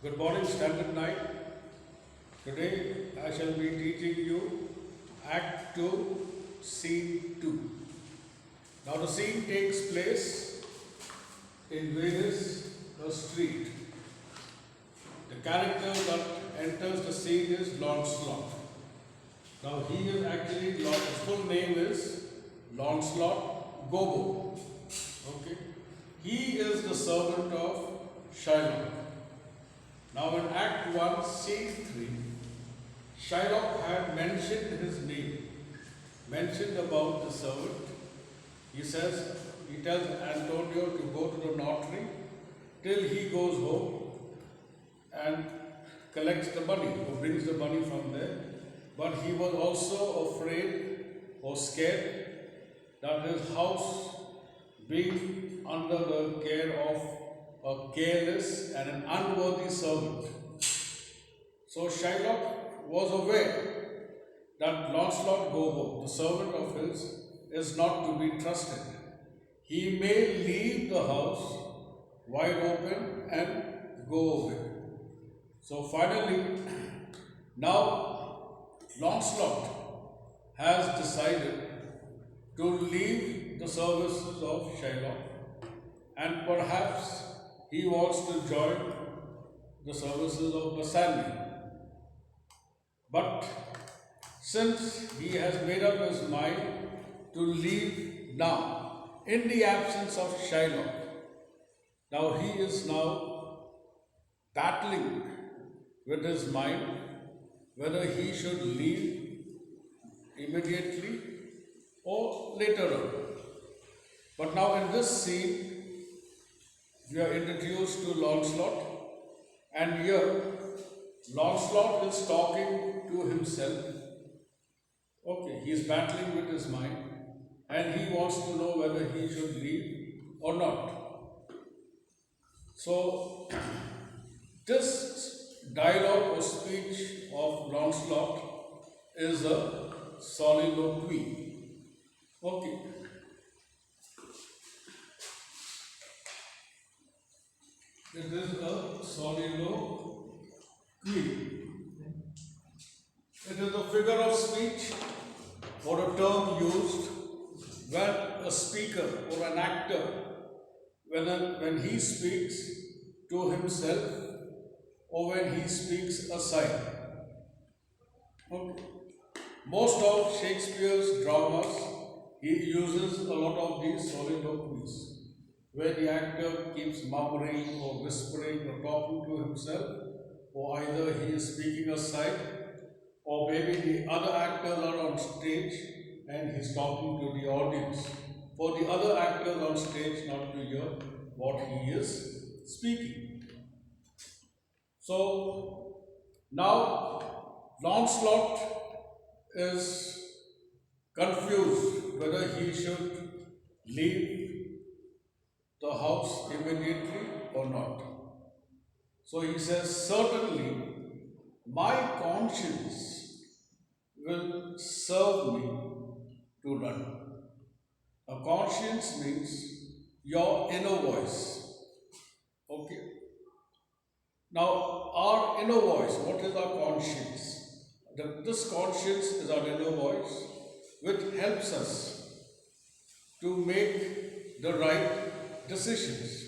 Good morning, Standard 9. Today I shall be teaching you Act 2, Scene 2. Now the scene takes place in Venice, a street. The character that enters the scene is Lancelot. Now he is actually, his full name is Lancelot Gobbo. Okay. He is the servant of Shylock. Now in Act 1, Scene 3, Shylock had mentioned his name, mentioned about the servant. He tells Antonio to go to the notary till he goes home and collects the money or brings the money from there. But he was also afraid or scared that his house being under the care of a careless and an unworthy servant. So Shylock was aware that Lancelot Gobbo, the servant of his, is not to be trusted. He may leave the house wide open and go away. So finally, now Lancelot has decided to leave the services of Shylock, and perhaps he wants to join the services of Bassanio. But since he has made up his mind to leave now, in the absence of Shylock, now he is now battling with his mind whether he should leave immediately or later on. But now in this scene, we are introduced to Lancelot, and here Lancelot is talking to himself. Okay, he is battling with his mind and he wants to know whether he should leave or not. So, this dialogue or speech of Lancelot is a soliloquy. Okay. It is a soliloquy. It is a figure of speech or a term used when a speaker or an actor, when he speaks to himself or when he speaks aside. Okay. Most of Shakespeare's dramas, he uses a lot of these soliloquies, where the actor keeps murmuring or whispering or talking to himself, or either he is speaking aside, or maybe the other actors are on stage and he's talking to the audience, for the other actors on stage not to hear what he is speaking. So now Lancelot is confused whether he should leave the house immediately or not. So he says, certainly my conscience will serve me to run. A conscience means your inner voice. Okay. Now, our inner voice, what is our conscience? This conscience is our inner voice, which helps us to make the right decisions.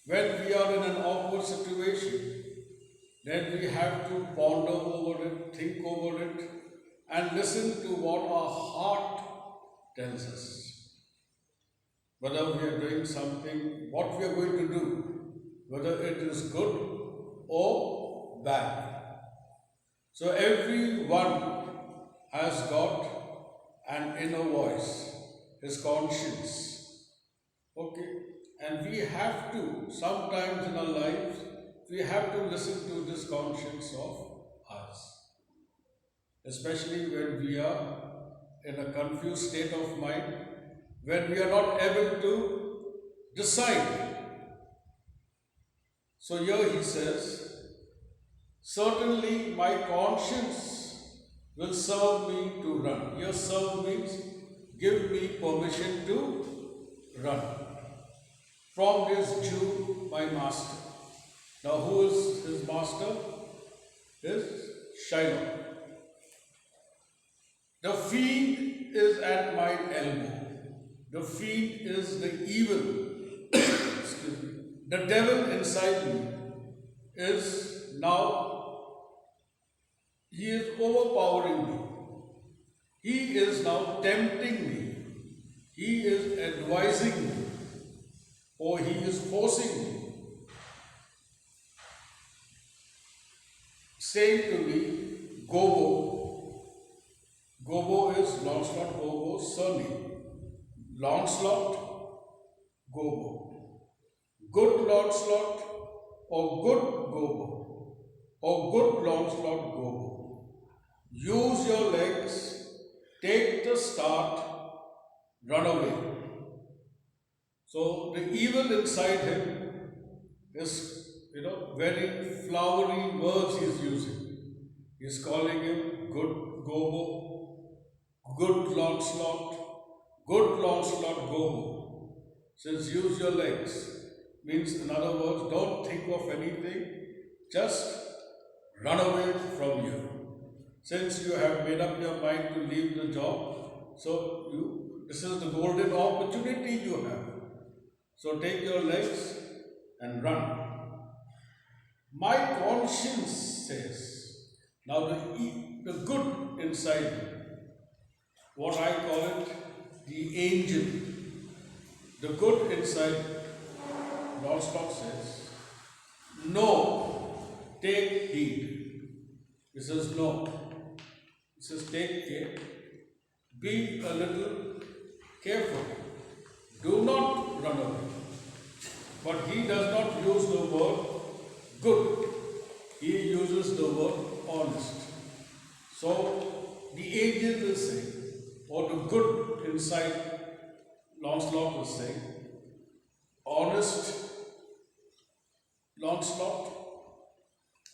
When we are in an awkward situation, then we have to ponder over it, think over it, and listen to what our heart tells us. Whether we are doing something, what we are going to do, whether it is good or bad. So everyone has got an inner voice, his conscience. Okay? And we have to, sometimes in our lives, we have to listen to this conscience of ours. Especially when we are in a confused state of mind, when we are not able to decide. So here he says, certainly my conscience will serve me to run. Here serve means give me permission to run from this Jew, my master. Now, who is his master? Is Shiloh. The fiend is at my elbow. The fiend is the evil. Excuse me. The devil inside me is now, he is overpowering me. He is now tempting me. He is advising me. Or he is forcing me. Saying to me, Gobo. Gobo is Lancelot Gobo's surname. Lancelot Gobo. Good Lancelot or good Gobo or good Lancelot Gobo. Use your legs, take the start, run away. So the evil inside him is, very flowery words he's using. He's calling him good Gobo, good Lancelot Gobo. Says use your legs. Means in other words, don't think of anything, just run away from here. Since you have made up your mind to leave the job, so this is the golden opportunity you have. So take your legs and run. My conscience says, now the good inside me, what I call it, the angel, the good inside, Lancelot says, no, take heed. He says, no. He says, take care. Be a little careful. Do not run away. But he does not use the word good. He uses the word honest. So the angel is saying, or the good inside Lancelot is saying, honest Lancelot,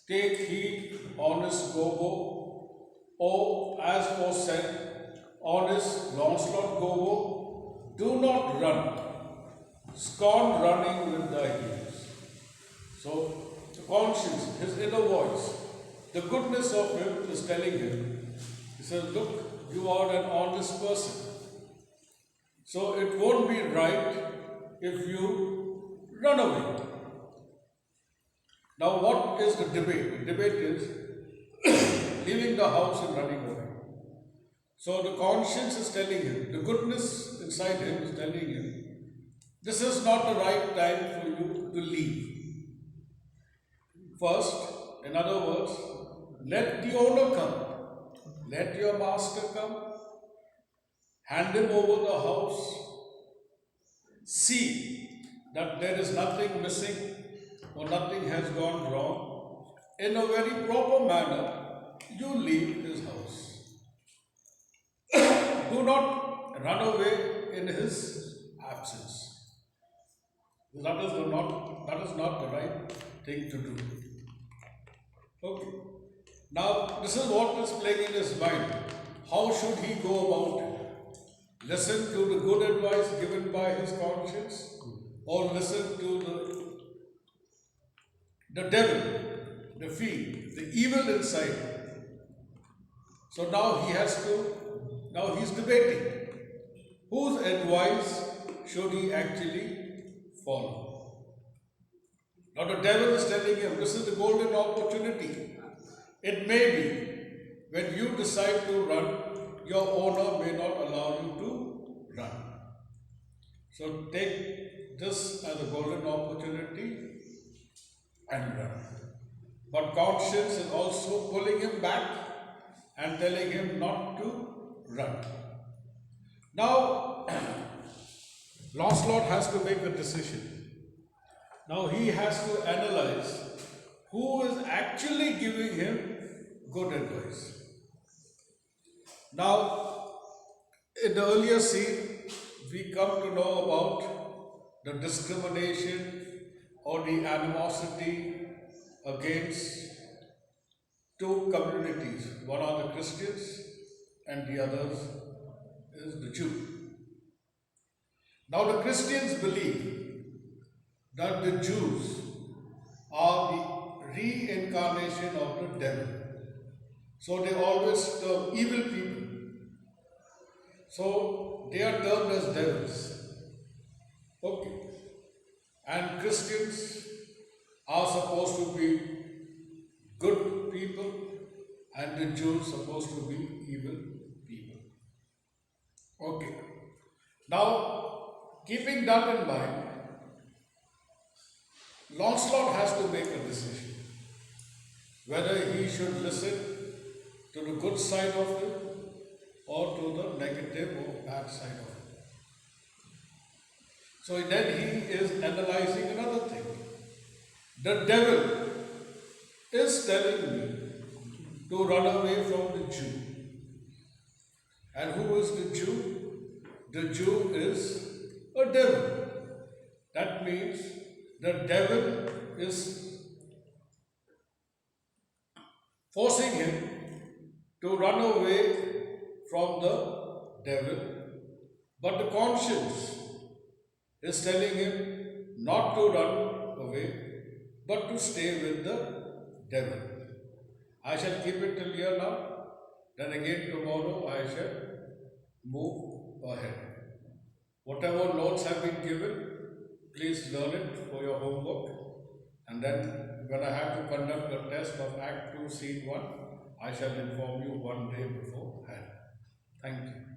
take heed, honest Gobo, or as was said, honest Lancelot Gobo, do not run. Scorn running with thy heels. So, the conscience, his inner voice, the goodness of him is telling him, he says, look, you are an honest person. So, it won't be right if you run away. Now, what is the debate? The debate is leaving the house and running away. So, the conscience is telling him, the goodness inside him is telling him, this is not the right time for you to leave. First, in other words, let the owner come. Let your master come. Hand him over the house. See that there is nothing missing or nothing has gone wrong. In a very proper manner, you leave his house. Do not run away in his absence. That is not the right thing to do. Okay. Now, this is what is playing in his mind. How should he go about it? Listen to the good advice given by his conscience, or listen to the devil, the fiend, the evil inside. So now he's debating. Whose advice should he actually follow? Now the devil is telling him, this is the golden opportunity. It may be, when you decide to run, your owner may not allow you to run. So take this as a golden opportunity and run. But conscience is also pulling him back and telling him not to run. Now, Lancelot has to make a decision. Now he has to analyze who is actually giving him good advice. Now, in the earlier scene, we come to know about the discrimination or the animosity against two communities. One are the Christians and the others is the Jew. Now the Christians believe that the Jews are the reincarnation of the devil. So they always term evil people. So they are termed as devils. Okay. And Christians are supposed to be good people, and the Jews supposed to be evil people. Okay. Now, keeping that in mind, Lancelot has to make a decision whether he should listen to the good side of it or to the negative or bad side of it. So then he is analyzing another thing. The devil is telling me to run away from the Jew. And who is the Jew? The Jew is a devil. That means the devil is forcing him to run away from the devil, but the conscience is telling him not to run away, but to stay with the devil. I shall keep it till here now. Then again tomorrow I shall move ahead. Whatever notes have been given, please learn it for your homework. And then when I have to conduct the test of Act 2, Scene 1, I shall inform you one day beforehand. Thank you.